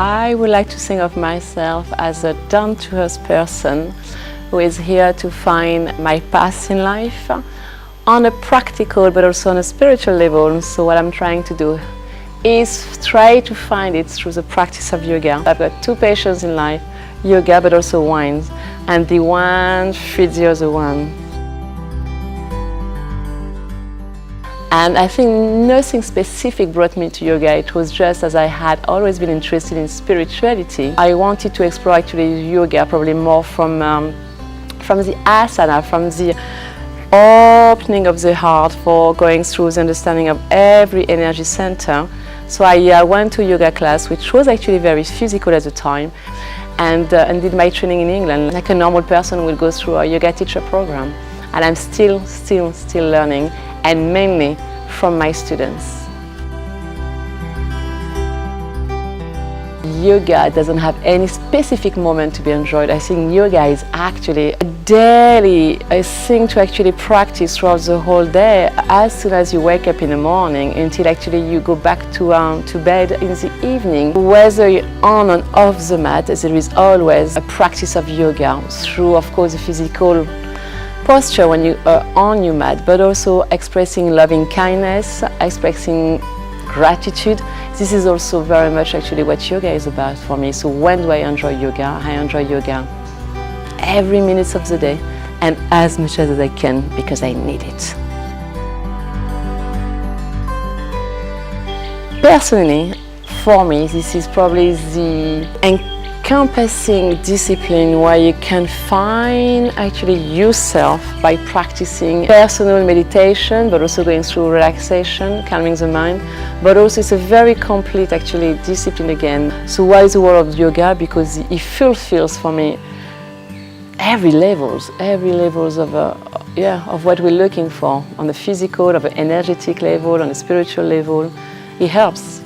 I would like to think of myself as a down-to-earth person who is here to find my path in life on a practical but also on a spiritual level. So what I'm trying to do is try to find it through the practice of yoga. I've got two passions in life, yoga but also wine, and the one feeds the other one. And I think nothing specific brought me to yoga. It was just as I had always been interested in spirituality. I wanted to explore actually yoga probably more from the asana, from the opening of the heart, for going through the understanding of every energy center. So I went to a yoga class, which was actually very physical at the time, and did my training in England. Like a normal person will go through a yoga teacher program. And I'm still learning, and mainly from my students. Yoga doesn't have any specific moment to be enjoyed. I think yoga is actually a daily thing to actually practice throughout the whole day, as soon as you wake up in the morning until actually you go back to bed in the evening. Whether you're on and off the mat, there is always a practice of yoga through, of course, the physical posture when you are on your mat, but also expressing loving kindness, expressing gratitude. This is also very much actually what yoga is about for me. So when do I enjoy yoga? I enjoy yoga every minute of the day and as much as I can, because I need it. Personally, for me, this is probably the encompassing discipline where you can find actually yourself by practicing personal meditation, but also going through relaxation, calming the mind. But also it's a very complete actually discipline again. So why is the world of yoga? Because it fulfills for me every levels of what we're looking for, on the physical, on the energetic level, on the spiritual level. It helps.